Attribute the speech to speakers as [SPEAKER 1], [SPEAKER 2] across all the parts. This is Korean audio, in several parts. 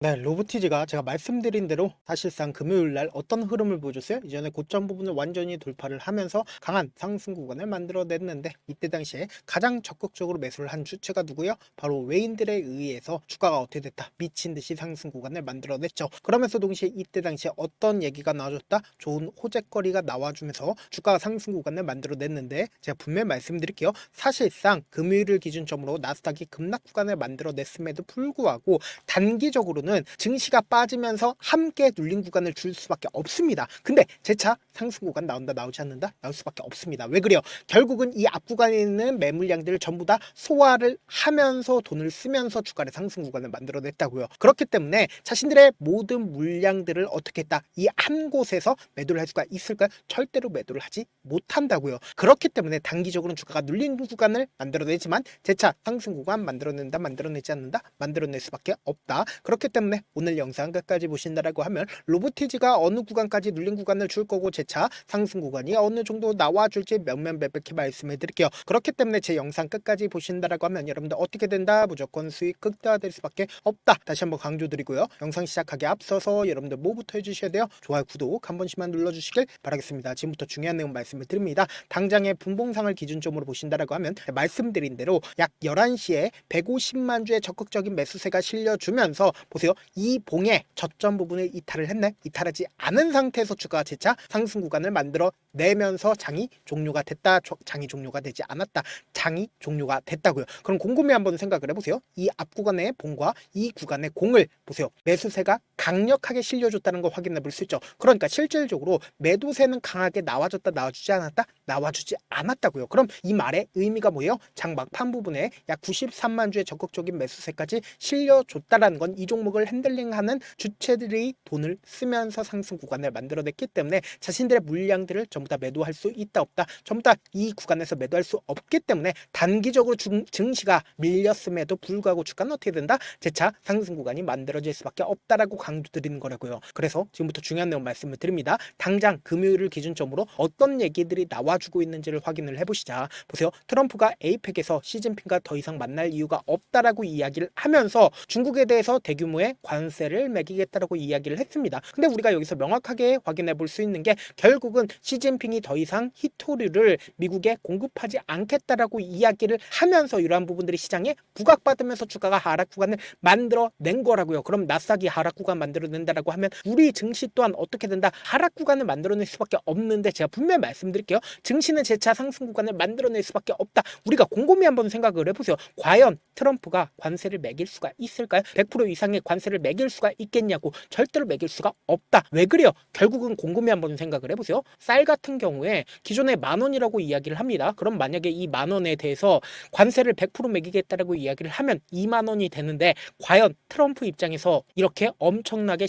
[SPEAKER 1] 네, 로보티즈가 제가 말씀드린 대로 사실상 금요일 날 어떤 흐름을 보여줬어요? 이전에 고점 부분을 완전히 돌파를 하면서 강한 상승 구간을 만들어냈는데, 이때 당시에 가장 적극적으로 매수를 한 주체가 누구요? 바로 외인들에 의해서 주가가 어떻게 됐다? 미친 듯이 상승 구간을 만들어냈죠. 그러면서 동시에 이때 당시에 어떤 얘기가 나와줬다? 좋은 호재거리가 나와주면서 주가가 상승 구간을 만들어냈는데, 제가 분명히 말씀드릴게요. 사실상 금요일을 기준점으로 나스닥이 급락 구간을 만들어냈음에도 불구하고 단기적으로는 증시가 빠지면서 함께 눌린 구간을 줄 수밖에 없습니다. 근데 재차 상승 구간 나온다, 나오지 않는다, 나올 수밖에 없습니다. 왜 그래요? 결국은 이 앞 구간에 있는 매물량들을 전부 다 소화를 하면서 돈을 쓰면서 주가의 상승 구간을 만들어냈다고요. 그렇기 때문에 자신들의 모든 물량들을 어떻게 했다? 이 한 곳에서 매도를 할 수가 있을까요? 절대로 매도를 하지 못한다고요. 그렇기 때문에 단기적으로는 주가가 눌린 구간을 만들어내지만 재차 상승 구간 만들어낸다, 만들어내지 않는다, 만들어낼 수밖에 없다. 그렇기 때문에 오늘 영상 끝까지 보신다라고 하면 로보티즈가 어느 구간까지 눌린 구간을 줄 거고 재차 상승 구간이 어느 정도 나와줄지 몇몇몇몇히 말씀해 드릴게요. 그렇기 때문에 제 영상 끝까지 보신다라고 하면 여러분들 어떻게 된다? 무조건 수익 극대화될 수밖에 없다. 다시 한번 강조드리고요. 영상 시작하기 앞서서 여러분들 뭐부터 해주셔야 돼요? 좋아요, 구독 한 번씩만 눌러주시길 바라겠습니다. 지금부터 중요한 내용 말씀을 드립니다. 당장의 분봉상을 기준점으로 보신다라고 하면 말씀드린 대로 약 11시에 150만 주의 적극적인 매수세가 실려주면서 보세요. 이 봉의 저점 부분을 이탈을 했네. 이탈하지 않은 상태에서 주가가 재차 상승 구간을 만들어 내면서 장이 종료가 됐다. 장이 종료가 되지 않았다. 장이 종료가 됐다고요. 그럼 곰곰이 한번 생각을 해보세요. 이 앞 구간의 봉과 이 구간의 공을 보세요. 매수세가 강력하게 실려줬다는 걸 확인해 볼 수 있죠. 그러니까 실질적으로 매도세는 강하게 나와줬다, 나와주지 않았다, 나와주지 않았다고요. 그럼 이 말의 의미가 뭐예요? 장 막판 부분에 약 93만 주의 적극적인 매수세까지 실려줬다라는 건 이 종목을 핸들링하는 주체들이 돈을 쓰면서 상승 구간을 만들어냈기 때문에 자신들의 물량들을 전부 다 매도할 수 있다, 없다, 전부 다 이 구간에서 매도할 수 없기 때문에 단기적으로 증시가 밀렸음에도 불구하고 주가는 어떻게 된다? 재차 상승 구간이 만들어질 수밖에 없다라고 강조드리는 거라고요. 그래서 지금부터 중요한 내용 말씀을 드립니다. 당장 금요일을 기준점으로 어떤 얘기들이 나와주고 있는지를 확인을 해보시자. 보세요. 트럼프가 에이펙에서 시진핑과 더 이상 만날 이유가 없다라고 이야기를 하면서 중국에 대해서 대규모의 관세를 매기겠다라고 이야기를 했습니다. 근데 우리가 여기서 명확하게 확인해 볼 수 있는 게 결국은 시진핑이 더 이상 히토류를 미국에 공급하지 않겠다라고 이야기를 하면서 이러한 부분들이 시장에 부각받으면서 주가가 하락 구간을 만들어낸 거라고요. 그럼 나스닥이 하락 구간 만들어낸다라고 하면 우리 증시 또한 어떻게 된다? 하락 구간을 만들어낼 수밖에 없는데 제가 분명히 말씀드릴게요. 증시는 재차 상승 구간을 만들어낼 수밖에 없다. 우리가 곰곰이 한번 생각을 해보세요. 과연 트럼프가 관세를 매길 수가 있을까요? 100% 이상의 관세를 매길 수가 있겠냐고. 절대로 매길 수가 없다. 왜 그래요? 결국은 곰곰이 한번 생각을 해보세요. 쌀 같은 경우에 기존에 10,000원이라고 이야기를 합니다. 그럼 만약에 이 10,000원에 대해서 관세를 100% 매기겠다라고 이야기를 하면 20,000원이 되는데 과연 트럼프 입장에서 이렇게 엄청나게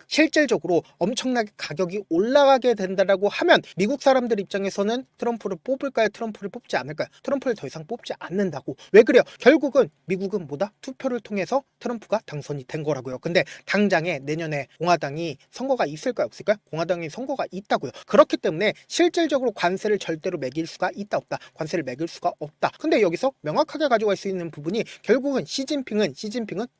[SPEAKER 1] 실질적으로 엄청나게 가격이 올라가게 된다라고 하면 미국 사람들 입장에서는 트럼프를 뽑을까요? 트럼프를 뽑지 않을까요? 트럼프를 더 이상 뽑지 않는다고. 왜 그래요? 결국은 미국은 뭐다? 투표를 통해서 트럼프가 당선이 된 거라고요. 근데 당장에 내년에 공화당이 선거가 있을까요? 없을까요? 공화당이 선거가 있다고요. 그렇기 때문에 실질적으로 관세를 절대로 매길 수가 있다, 없다. 관세를 매길 수가 없다. 근데 여기서 명확하게 가져갈 수 있는 부분이 결국은 시진핑은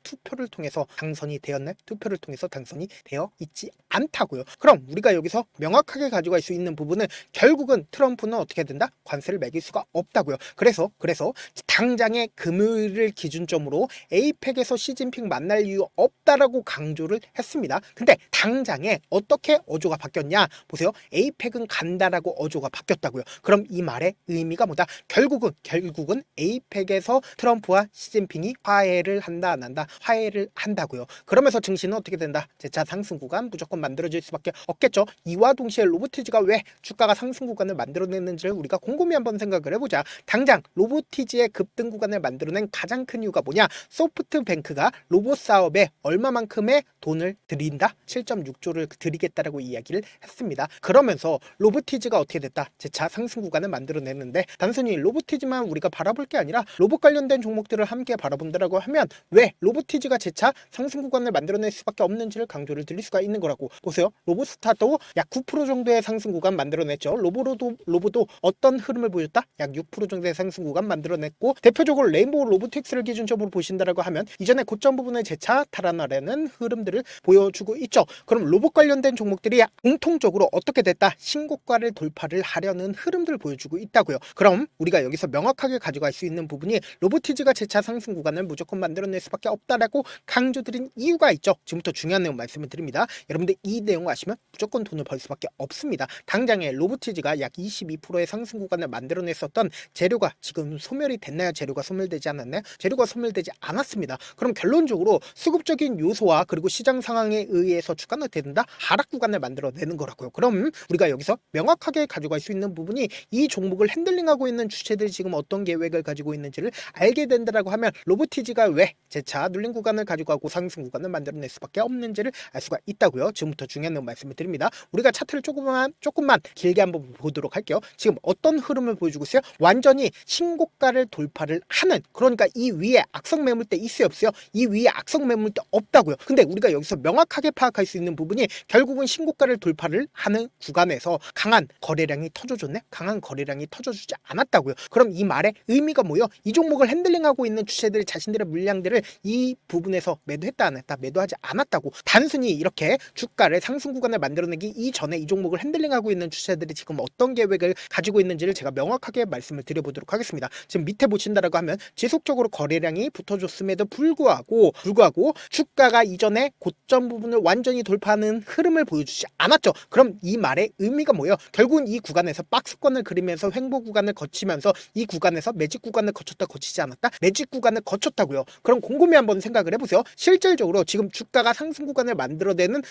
[SPEAKER 1] 투표를 통해서 당선이 되었나요? 투표를 통해서 당선이 되어 있지 않다고요. 그럼 우리가 여기서 명확하게 가져갈 수 있는 부분은 결국은 트럼프는 어떻게 된다? 관세를 매길 수가 없다고요. 그래서 당장의 금요일을 기준점으로 에이펙에서 시진핑 만날 이유 없다라고 강조를 했습니다. 근데 당장에 어떻게 어조가 바뀌었냐? 보세요. 에이펙은 간다라고 어조가 바뀌었다고요. 그럼 이 말의 의미가 뭐다? 결국은 에이펙에서 트럼프와 시진핑이 화해를 한다, 안 한다? 화해를 한다고요. 그러면서 증시는 어떻게 된다? 재차 상승 구간 무조건 만들어질 수밖에 없겠죠. 이와 동시에 로보티즈가 왜 주가가 상승 구간을 만들어냈는지를 우리가 곰곰이 한번 생각을 해보자. 당장 로보티즈의 급등 구간을 만들어낸 가장 큰 이유가 뭐냐? 소프트뱅크가 로봇 사업에 얼마만큼의 돈을 드린다? 7.6조를 드리겠다라고 이야기를 했습니다. 그러면서 로보티즈가 어떻게 됐다? 재차 상승 구간을 만들어냈는데 단순히 로보티즈만 우리가 바라볼 게 아니라 로봇 관련된 종목들을 함께 바라본다라고 하면 왜 로보티즈가 재차 상승 구간을 만들어낼 수밖에 없는지를 강조를 드릴 수가 있는 거라고. 보세요. 로보스타도 약 9% 정도의 상승 구간 만들어냈죠. 로보도 어떤 흐름을 보였다? 약 6% 정도의 상승 구간 만들어냈고, 대표적으로 레인보우 로보틱스를 기준점으로 보신다라고 하면 이전에 고점 부분을 재차 탈환하려는 흐름들을 보여주고 있죠. 그럼 로봇 관련된 종목들이 공통적으로 어떻게 됐다? 신고가를 돌파를 하려는 흐름들을 보여주고 있다고요. 그럼 우리가 여기서 명확하게 가져갈 수 있는 부분이 로보티즈가 재차 상승 구간을 무조건 만들어낼 수밖에 없다라고 강조드린 이유가 있죠. 지금부터 중요한 내용 말씀을 드립니다. 여러분들 이 내용 아시면 무조건 돈을 벌 수밖에 없습니다. 당장에 로보티즈가 약 22%의 상승 구간을 만들어냈었던 재료가 지금 소멸이 됐나요? 재료가 소멸되지 않았나요? 재료가 소멸되지 않았습니다. 그럼 결론적으로 수급적인 요소와 그리고 시장 상황에 의해서 주가는 어떻게 된다? 하락 구간을 만들어내는 거라고요. 그럼 우리가 여기서 명확하게 가져갈 수 있는 부분이 이 종목을 핸들링하고 있는 주체들이 지금 어떤 계획을 가지고 있는지를 알게 된다라고 하면 로보티즈가 왜 재차 눌린 구간을 가져가고 상승 구간을 만들어낼 수밖에 없는지를 알 수가 있다고요. 지금부터 중요한 내용 말씀을 드립니다. 우리가 차트를 조금만 길게 한번 보도록 할게요. 지금 어떤 흐름을 보여주고 있어요? 완전히 신고가를 돌파를 하는, 그러니까 이 위에 악성 매물대 있어요 없어요? 이 위에 악성 매물대 없다고요. 근데 우리가 여기서 명확하게 파악할 수 있는 부분이 결국은 신고가를 돌파를 하는 구간에서 강한 거래량이 터져줬네? 강한 거래량이 터져주지 않았다고요. 그럼 이 말의 의미가 뭐예요? 이 종목을 핸들링하고 있는 주체들이 자신들의 물량들을 이 부분에서 매도했다 안 했다? 매도하지 않았다고. 단순히 이렇게 주가를 상승 구간을 만들어내기 이전에 이 종목을 핸들링하고 있는 주체들이 지금 어떤 계획을 가지고 있는지를 제가 명확하게 말씀을 드려보도록 하겠습니다. 지금 밑에 보신다라고 하면 지속적으로 거래량이 붙어줬음에도 불구하고 주가가 이전에 고점 부분을 완전히 돌파하는 흐름을 보여주지 않았죠. 그럼 이 말의 의미가 뭐예요? 결국은 이 구간에서 박스권을 그리면서 횡보 구간을 거치면서 이 구간에서 매직 구간을 거쳤다 거치지 않았다? 매직 구간을 거쳤다고요. 그럼 곰곰이 한번 생각을 해보세요. 실질적으로 지금 주가가 상승 구간을 만들어내는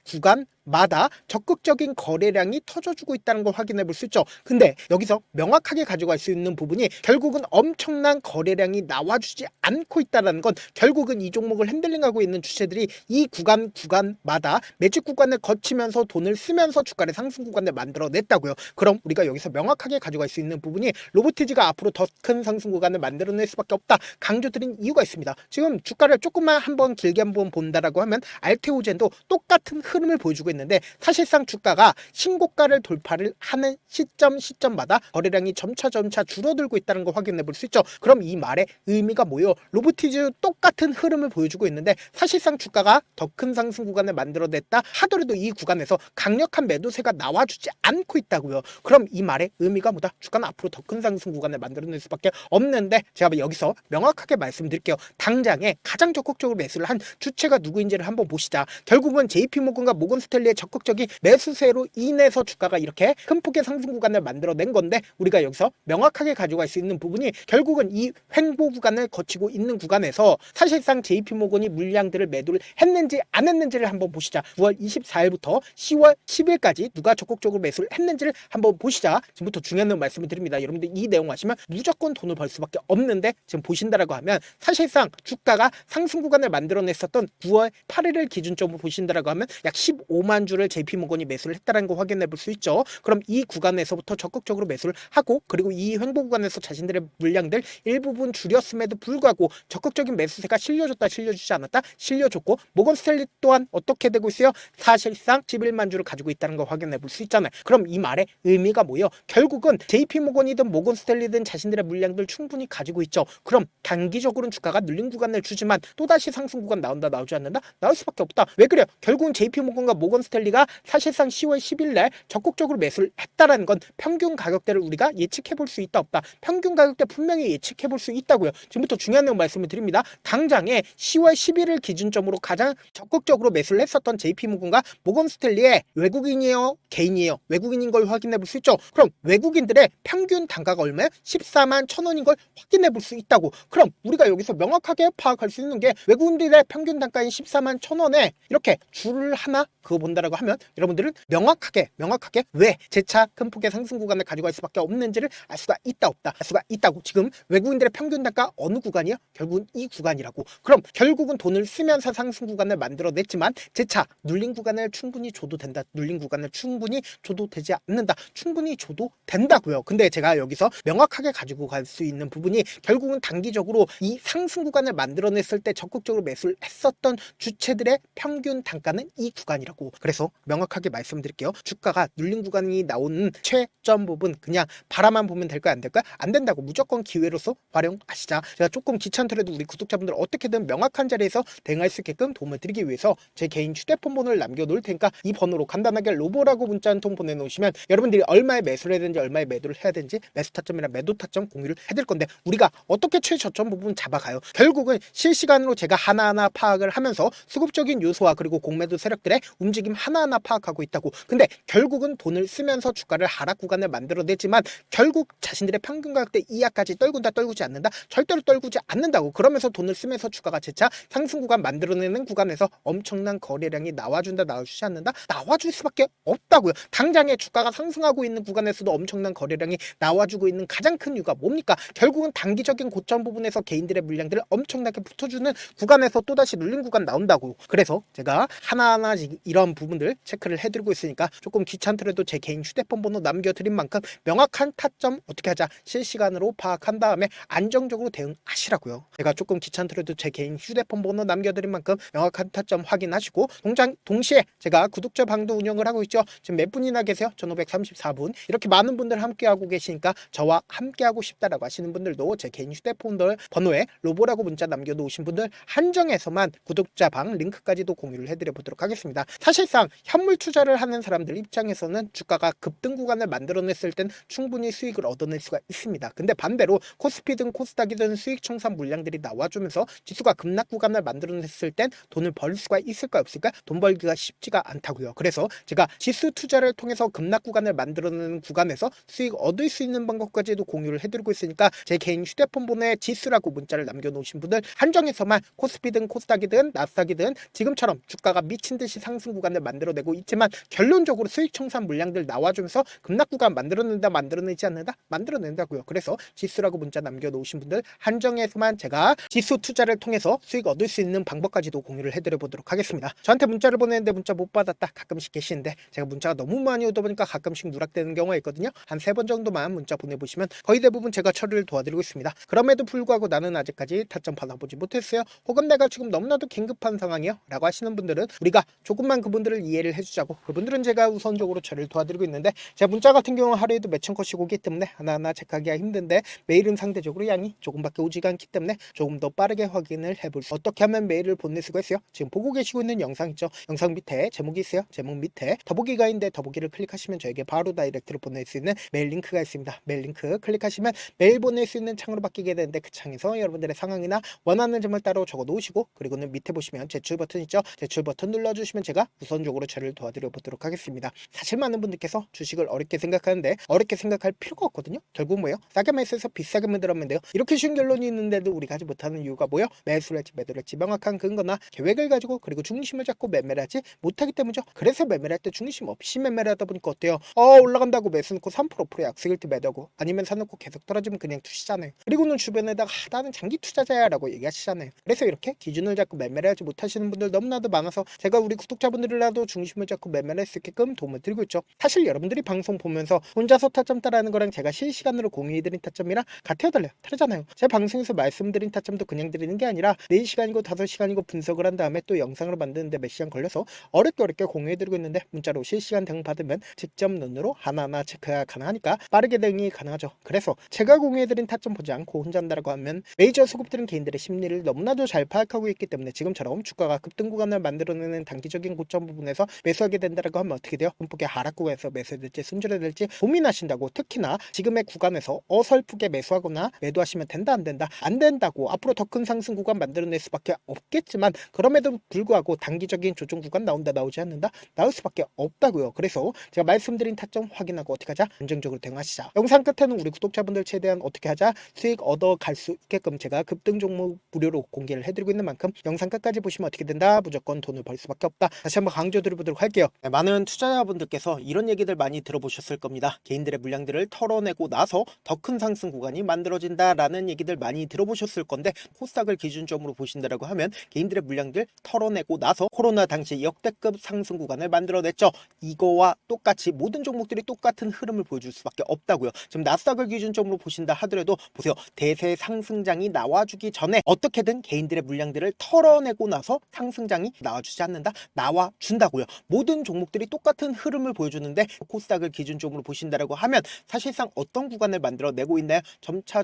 [SPEAKER 1] 구간마다 적극적인 거래량이 터져주고 있다는 걸 확인해 볼 수 있죠. 근데 여기서 명확하게 가져갈 수 있는 부분이 결국은 엄청난 거래량이 나와주지 않고 있다는 건 결국은 이 종목을 핸들링하고 있는 주체들이 이 구간마다 매직 구간을 거치면서 돈을 쓰면서 주가를 상승 구간을 만들어냈다고요. 그럼 우리가 여기서 명확하게 가져갈 수 있는 부분이 로보티즈가 앞으로 더 큰 상승 구간을 만들어낼 수밖에 없다 강조드린 이유가 있습니다. 지금 주가를 조금만 길게 한번 본다라고 하면 알테오젠도 똑같은 흐름을 보여주고 있는데 사실상 주가가 신고가를 돌파를 하는 시점마다 거래량이 점차 줄어들고 있다는 걸 확인해 볼 수 있죠. 그럼 이 말의 의미가 뭐예요? 로보티즈 똑같은 흐름을 보여주고 있는데 사실상 주가가 더 큰 상승 구간을 만들어냈다 하더라도 이 구간에서 강력한 매도세가 나와주지 않고 있다고요. 그럼 이 말의 의미가 뭐다? 주가는 앞으로 더 큰 상승 구간을 만들어낼 수밖에 없는데 제가 여기서 명확하게 말씀드릴게요. 당장에 가장 적극적으로 매수를 한 주체가 누구인지를 한번 보시자. 결국은 JP모건과 모건스탠리의 적극적인 매수세로 인해서 주가가 이렇게 큰 폭의 상승 구간을 만들어낸 건데 우리가 여기서 명확하게 가져갈 수 있는 부분이 결국은 이 횡보 구간을 거치고 있는 구간에서 사실상 JP모건이 물량들을 매도를 했는지 안 했는지를 한번 보시자. 9월 24일부터 10월 10일까지 누가 적극적으로 매수를 했는지를 한번 보시자. 지금부터 중요한 내용 말씀을 드립니다. 여러분들 이 내용 아시면 무조건 돈을 벌 수밖에 없는데 지금 보신다라고 하면 사실상 주가가 상승 구간을 만들어냈었던 9월 8일을 기준점으로 보신다라고 하면 약 15만 주를 JP모건이 매수를 했다는 거 확인해 볼 수 있죠. 그럼 이 구간에서부터 적극적으로 매수를 하고 그리고 이 횡보 구간에서 자신들의 물량들 일부분 줄였음에도 불구하고 적극적인 매수세가 실려줬다 실려주지 않았다? 실려줬고 모건스탠리 또한 어떻게 되고 있어요? 사실상 11만 주를 가지고 있다는 거 확인해 볼 수 있잖아요. 그럼 이 말의 의미가 뭐예요? 결국은 JP모건이든 모건스탠리든 자신들의 물량들 충분히 가지고 있죠. 그럼 단기적으로는 주가가 눌린 구간을 주지만 또다시 상승 구간 나온다 나오지 않는다? 나올 수밖에 없다. 왜 그래요? 결국은 JP모건과 모건스탠리가 사실상 10월 10일 날 적극적으로 매수를 했다라는 건 평균 가격대를 우리가 예측해 볼 수 있다 없다? 평균 가격대 분명히 예측해 볼 수 있다고요. 지금부터 중요한 내용 말씀을 드립니다. 당장에 10월 11일 기준점으로 가장 적극적으로 매수를 했었던 JP모건과 모건스탠리의 외국인이에요? 개인이에요? 외국인인 걸 확인해 볼 수 있죠. 그럼 외국인들의 평균 단가가 얼마예요? 14만 1,000원인 걸 확인해 볼 수 있다고. 그럼 우리가 여기서 명확하게 파악할 수 있는 게 외국인들의 평균 단가인 14만 1,000원에 이렇게 줄을 하나 그어보자. 본다라고 하면 여러분들은 명확하게 왜 재차 큰 폭의 상승 구간을 가지고 갈 수밖에 없는지를 알 수가 있다 없다 알 수가 있다고. 지금 외국인들의 평균 단가 어느 구간이야? 결국은 이 구간이라고. 그럼 결국은 돈을 쓰면서 상승 구간을 만들어냈지만 재차 눌린 구간을 충분히 줘도 된다. 눌린 구간을 충분히 줘도 되지 않는다. 충분히 줘도 된다고요. 근데 제가 여기서 명확하게 가지고 갈 수 있는 부분이 결국은 단기적으로 이 상승 구간을 만들어냈을 때 적극적으로 매수를 했었던 주체들의 평균 단가는 이 구간이라고. 그래서 명확하게 말씀드릴게요. 주가가 눌린 구간이 나오는 최점 부분 그냥 바라만 보면 될까요? 안 될까요? 안 된다고. 무조건 기회로서 활용하시자. 제가 조금 귀찮더라도 우리 구독자분들 어떻게든 명확한 자리에서 대응할 수 있게끔 도움을 드리기 위해서 제 개인 휴대폰 번호를 남겨놓을 테니까 이 번호로 간단하게 로보라고 문자 한 통 보내놓으시면 여러분들이 얼마에 매수를 해야 되는지 얼마에 매도를 해야 되는지 매수 타점이랑 매도 타점 공유를 해드릴 건데 우리가 어떻게 최저점 부분 잡아가요? 결국은 실시간으로 제가 하나하나 파악을 하면서 수급적인 요소와 그리고 공매도 세력들의 움직임 하나하나 파악하고 있다고. 근데 결국은 돈을 쓰면서 주가를 하락 구간을 만들어내지만 결국 자신들의 평균 가격대 이하까지 떨구지 않는다? 절대로 떨구지 않는다고. 그러면서 돈을 쓰면서 주가가 재차 상승 구간 만들어내는 구간에서 엄청난 거래량이 나와준다 나와주지 않는다? 나와줄 수밖에 없다고요. 당장에 주가가 상승하고 있는 구간에서도 엄청난 거래량이 나와주고 있는 가장 큰 이유가 뭡니까? 결국은 단기적인 고점 부분에서 개인들의 물량들을 엄청나게 붙어주는 구간에서 또다시 눌린 구간 나온다고. 그래서 제가 하나하나 이런 부분들 체크를 해드리고 있으니까 조금 귀찮더라도 제 개인 휴대폰 번호 남겨드린 만큼 명확한 타점 어떻게 하자 실시간으로 파악한 다음에 안정적으로 대응하시라고요. 제가 조금 귀찮더라도 제 개인 휴대폰 번호 남겨드린 만큼 명확한 타점 확인하시고 동시에 제가 구독자 방도 운영을 하고 있죠. 지금 몇 분이나 계세요? 1534분. 이렇게 많은 분들 함께하고 계시니까 저와 함께하고 싶다라고 하시는 분들도 제 개인 휴대폰 번호에 로보라고 문자 남겨놓으신 분들 한정해서만 구독자 방 링크까지도 공유를 해드려 보도록 하겠습니다. 사실상 현물 투자를 하는 사람들 입장에서는 주가가 급등 구간을 만들어냈을 땐 충분히 수익을 얻어낼 수가 있습니다. 근데 반대로 코스피든 코스닥이든 수익 청산 물량들이 나와주면서 지수가 급락 구간을 만들어냈을 땐 돈을 벌 수가 있을까 없을까? 돈 벌기가 쉽지가 않다고요. 그래서 제가 지수 투자를 통해서 급락 구간을 만들어내는 구간에서 수익 얻을 수 있는 방법까지도 공유를 해드리고 있으니까 제 개인 휴대폰 번호에 지수라고 문자를 남겨놓으신 분들 한정해서만 코스피든 코스닥이든 나스닥이든 지금처럼 주가가 미친 듯이 상승 구간을 만들어내고 있지만 결론적으로 수익 청산 물량들 나와주면서 급락 구간 만들어내지 않는다? 만들어낸다고요. 그래서 지수라고 문자 남겨놓으신 분들 한정해서만 제가 지수 투자를 통해서 수익 얻을 수 있는 방법까지도 공유를 해드려 보도록 하겠습니다. 저한테 문자를 보내는데 문자 못 받았다 가끔씩 계시는데 제가 문자가 너무 많이 오다 보니까 가끔씩 누락되는 경우가 있거든요. 한 3번 정도만 문자 보내보시면 거의 대부분 제가 처리를 도와드리고 있습니다. 그럼에도 불구하고 나는 아직까지 타점 받아보지 못했어요. 혹은 내가 지금 너무나도 긴급한 상황이요 라고 하시는 분들은 우리가 조금만 그분들을 이해를 해주자고 그분들은 제가 우선적으로 처리를 도와드리고 있는데 제가 문자 같은 경우는 하루에도 몇천 컷씩 오기 때문에 하나하나 체크하기가 힘든데 메일은 상대적으로 양이 조금밖에 오지가 않기 때문에 조금 더 빠르게 확인을 해볼 수 어떻게 하면 메일을 보낼 수가 있어요. 지금 보고 계시고 있는 영상 있죠. 영상 밑에 제목이 있어요. 제목 밑에 더보기가 있는데 더보기를 클릭하시면 저에게 바로 다이렉트로 보낼 수 있는 메일 링크가 있습니다. 메일 링크 클릭하시면 메일 보낼 수 있는 창으로 바뀌게 되는데 그 창에서 여러분들의 상황이나 원하는 점을 따로 적어 놓으시고 그리고는 밑에 보시면 제출 버튼 있죠. 제출 버튼 눌러주시면 제가 우선적으로 처리를 도와드려 보도록 하겠습니다. 사실 많은 분들께서 주식을 어렵게 생각하는데 어렵게 생각할 필요가 없거든요. 결국 뭐예요? 싸게 매수해서 비싸게 매도하면 돼요. 이렇게 쉬운 결론이 있는데도 우리가 하지 못하는 이유가 뭐예요? 매수를 할지 매도를 할지 명확한 근거나 계획을 가지고 그리고 중심을 잡고 매매를 하지 못하기 때문이죠. 그래서 매매를 할 때 중심 없이 매매를 하다 보니까 어때요? 올라간다고 매수 넣고 3% 약속일 때 매도하고 아니면 사놓고 계속 떨어지면 그냥 투시잖아요. 그리고는 주변에다가 나는 장기 투자자야 라고 얘기하시잖아요. 그래서 이렇게 기준을 잡고 매매를 하지 못하시는 분들 너무나도 많아서 제가 우리 구독자분들이라도 중심을 잡고 매매를 할 수 있게끔 도움을 드리고 있죠. 사실 여러분들이 방송 보면서 혼자서 타점 따라하는 거랑 제가 실시간으로 공유해드린 타점이랑 같아요 달라요? 다르잖아요. 제 방송에서 말씀드린 타점도 그냥 드리는 게 아니라 4시간이고 5시간이고 분석을 한 다음에 또 영상을 만드는데 몇 시간 걸려서 어렵게 공유해드리고 있는데 문자로 실시간 대응 받으면 직접 눈으로 하나하나 체크가 가능하니까 빠르게 대응이 가능하죠. 그래서 제가 공유해드린 타점 보지 않고 혼자 한다라고 하면 메이저 수급들은 개인들의 심리를 너무나도 잘 파악하고 있기 때문에 지금처럼 주가가 급등 구간을 만들어내는 단기적인 고점 부분에서 매수하게 된다라고 하면 어떻게 돼요? 분폭의 하락 구간에서 매수해야 될지 손절해야 될지 고민하신다고. 특히나 지금의 구간에서 어설프게 매수하거나 매도하시면 된다 안 된다? 안 된다고. 앞으로 더 큰 상승 구간 만들어낼 수밖에 없겠지만 그럼에도 불구하고 단기적인 조정 구간 나온다 나오지 않는다? 나올 수밖에 없다고요. 그래서 제가 말씀드린 타점 확인하고 어떻게 하자? 안정적으로 대응하시자. 영상 끝에는 우리 구독자분들 최대한 어떻게 하자? 수익 얻어갈 수 있게끔 제가 급등 종목 무료로 공개를 해드리고 있는 만큼 영상 끝까지 보시면 어떻게 된다? 무조건 돈을 벌 수밖에 없다. 다시 한번 강조드려보도록 할게요. 많은 투자자분들께서 이런 얘기들 많이 들어보셨을 겁니다. 개인들의 물량들을 털어내고 나서 더 큰 상승 구간이 만들어진다라는 얘기들 많이 들어보셨을 건데, 코스닥을 기준점으로 보신다라고 하면 개인들의 물량들 털어내고 나서 코로나 당시 역대급 상승 구간을 만들어냈죠. 이거와 똑같이 모든 종목들이 똑같은 흐름을 보여줄 수밖에 없다고요. 지금 나스닥을 기준점으로 보신다 하더라도 보세요. 대세 상승장이 나와주기 전에 어떻게든 개인들의 물량들을 털어내고 나서 상승장이 나와주지 않는다? 나와준다고요. 모든 종목들이 똑같은 흐름을 보여주는데, 코스닥을 기준점으로 보신다라고 하면 사실상 어떤 구간을 만들어내고 있나요? 점차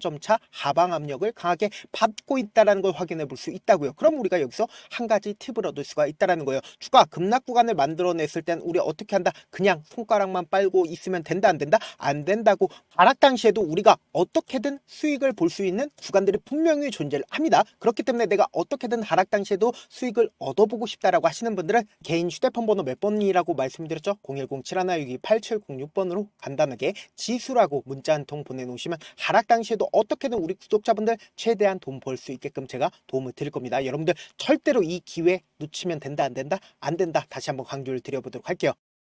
[SPEAKER 1] 하방 압력을 강하게 받고 있다는 걸 확인해 볼 수 있다고요. 그럼 우리가 여기서 한 가지 팁을 얻을 수가 있다는 거예요. 주가 급락 구간을 만들어냈을 땐 우리 어떻게 한다? 그냥 손가락만 빨고 있으면 된다, 안 된다? 안 된다고. 하락 당시에도 우리가 어떻게든 수익을 볼 수 있는 구간들이 분명히 존재를 합니다. 그렇기 때문에 내가 어떻게든 하락 당시에도 수익을 얻어보고 싶다라고 하시는 분들은 개인 휴대폰 번호 몇 번이라고 말씀드렸죠? 010-7162-8706번으로 간단하게 지수라고 문자 한 통 보내놓으시면 하락 당시에도 어떻게든 우리 구독자분들 최대한 돈 벌 수 있게끔 제가 도움을 드릴 겁니다. 여러분들 절대로 이 기회 놓치면 된다, 안 된다? 안 된다. 다시 한번 강조를 드려보도록 할게요.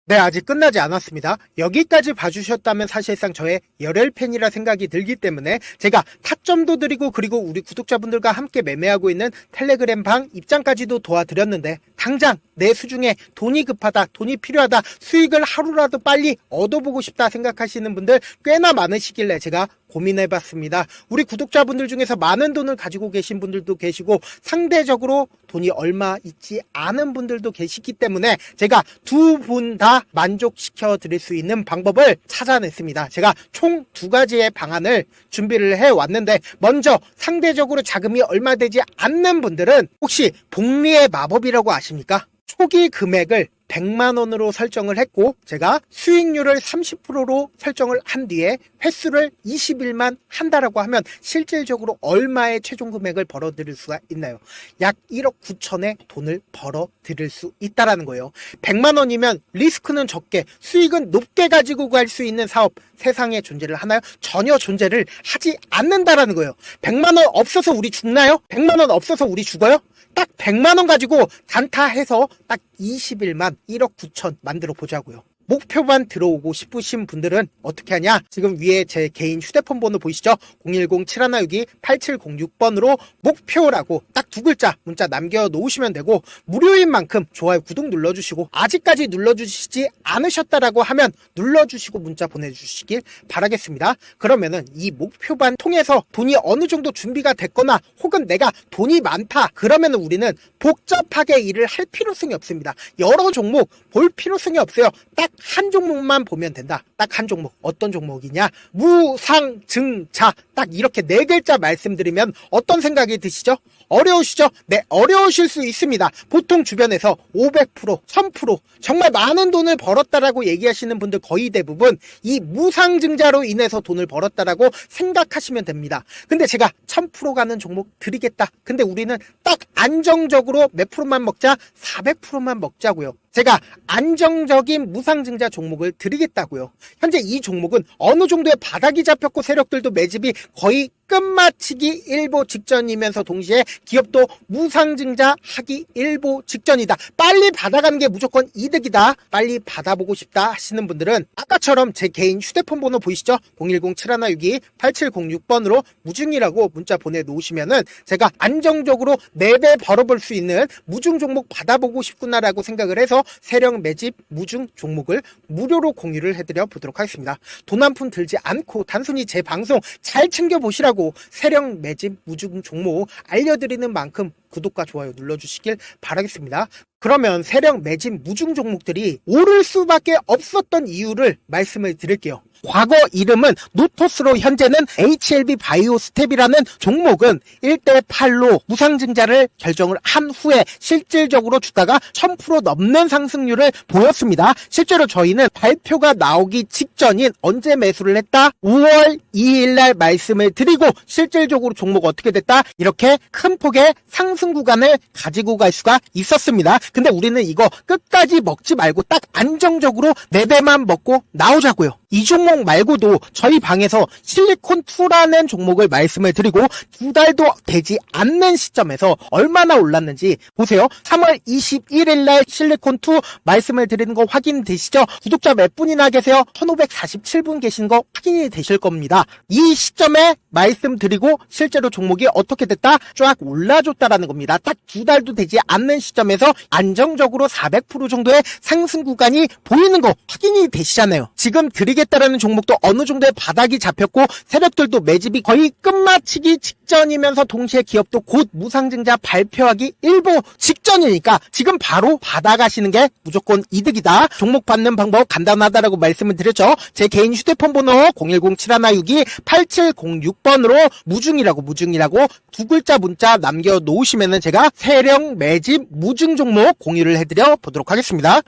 [SPEAKER 1] 네, 아직 끝나지 않았습니다. 여기까지 봐주셨다면 사실상 저의 열혈 팬이라 생각이 들기 때문에 제가 타점도 드리고, 그리고 우리 구독자분들과 함께 매매하고 있는 텔레그램 방 입장까지도 도와드렸는데, 당장 내 수중에 돈이 급하다, 돈이 필요하다, 수익을 하루라도 빨리 얻어보고 싶다 생각하시는 분들 꽤나 많으시길래 제가 고민해봤습니다. 우리 구독자분들 중에서 많은 돈을 가지고 계신 분들도 계시고, 상대적으로 돈이 얼마 있지 않은 분들도 계시기 때문에 제가 두 분 다 만족시켜 드릴 수 있는 방법을 찾아냈습니다. 제가 총 두 가지의 방안을 준비를 해왔는데, 먼저 상대적으로 자금이 얼마 되지 않는 분들은 혹시 복리의 마법이라고 아십니까? 초기 금액을 100만원으로 설정을 했고, 제가 수익률을 30%로 설정을 한 뒤에 횟수를 20일만 한다라고 하면 실질적으로 얼마의 최종 금액을 벌어들일 수가 있나요? 약 1억 9천의 돈을 벌어들일 수 있다라는 거예요. 100만원이면 리스크는 적게 수익은 높게 가지고 갈 수 있는 사업, 세상에 존재를 하나요? 전혀 존재를 하지 않는다라는 거예요. 100만원 없어서 우리 죽나요? 100만원 없어서 우리 죽어요? 딱 100만원 가지고 단타해서 딱 20일만 1억 9천 만들어 보자고요. 목표만 들어오고 싶으신 분들은 어떻게 하냐? 지금 위에 제 개인 휴대폰 번호 보이시죠? 010-7162-8706번으로 목표라고 딱 두 글자 문자 남겨놓으시면 되고, 무료인 만큼 좋아요, 구독 눌러주시고, 아직까지 눌러주시지 않으셨다라고 하면 눌러주시고 문자 보내주시길 바라겠습니다. 그러면은 이 목표반 통해서 돈이 어느 정도 준비가 됐거나, 혹은 내가 돈이 많다 그러면은 우리는 복잡하게 일을 할 필요성이 없습니다. 여러 종목 볼 필요성이 없어요. 딱 한 종목만 보면 된다. 딱 한 종목. 어떤 종목이냐? 무상증자. 딱 이렇게 네 글자 말씀드리면 어떤 생각이 드시죠? 어려우시죠? 네, 어려우실 수 있습니다. 보통 주변에서 500%, 1000% 정말 많은 돈을 벌었다라고 얘기하시는 분들 거의 대부분 이 무상증자로 인해서 돈을 벌었다라고 생각하시면 됩니다. 근데 제가 1000% 가는 종목 드리겠다. 근데 우리는 딱 안정적으로 몇 프로만 먹자? 400%만 먹자고요. 제가 안정적인 무상증자 종목을 드리겠다고요. 현재 이 종목은 어느 정도의 바닥이 잡혔고 세력들도 매집이 거의 끝마치기 일보 직전이면서 동시에 기업도 무상증자 하기 일보 직전이다. 빨리 받아가는 게 무조건 이득이다. 빨리 받아보고 싶다 하시는 분들은 아까처럼 제 개인 휴대폰 번호 보이시죠? 010-7162-8706번으로 무중이라고 문자 보내놓으시면은 제가 안정적으로 4배 벌어볼 수 있는 무중 종목 받아보고 싶구나라고 생각을 해서 세력 매집 무중 종목을 무료로 공유를 해드려 보도록 하겠습니다. 돈 한 푼 들지 않고 단순히 제 방송 잘 챙겨보시라고 세력 매집 무중 종목 알려드리는 만큼 구독과 좋아요 눌러주시길 바라겠습니다. 그러면 세력 매집 무중 종목들이 오를 수밖에 없었던 이유를 말씀을 드릴게요. 과거 이름은 노토스로 현재는 HLB 바이오스텝이라는 종목은 1대8로 무상증자를 결정을 한 후에 실질적으로 주가가 1000% 넘는 상승률을 보였습니다. 실제로 저희는 발표가 나오기 직전인 언제 매수를 했다? 5월 2일 날 말씀을 드리고 실질적으로 종목 어떻게 됐다? 이렇게 큰 폭의 상승 구간을 가지고 갈 수가 있었습니다. 근데 우리는 이거 끝까지 먹지 말고 딱 안정적으로 4배만 먹고 나오자고요. 이 종목 종목 말고도 저희 방에서 실리콘2라는 종목을 말씀을 드리고 2달도 되지 않는 시점에서 얼마나 올랐는지 보세요. 3월 21일 날 실리콘2 말씀을 드리는 거 확인되시죠? 구독자 몇 분이나 계세요? 1547분 계신 거 확인이 되실 겁니다. 이 시점에 말씀드리고 실제로 종목이 어떻게 됐다? 쫙 올라줬다라는 겁니다. 딱 2달도 되지 않는 시점에서 안정적으로 400% 정도의 상승 구간이 보이는 거 확인이 되시잖아요. 지금 드리겠다라는 종목도 어느 정도의 바닥이 잡혔고 세력들도 매집이 거의 끝마치기 직전이면서 동시에 기업도 곧 무상증자 발표하기 일보 직전이니까 지금 바로 받아가시는 게 무조건 이득이다. 종목 받는 방법 간단하다라고 말씀을 드렸죠. 제 개인 휴대폰 번호 010-7162-8706번으로 무중이라고 두 글자 문자 남겨놓으시면은 제가 세력 매집 무중 종목 공유를 해드려 보도록 하겠습니다.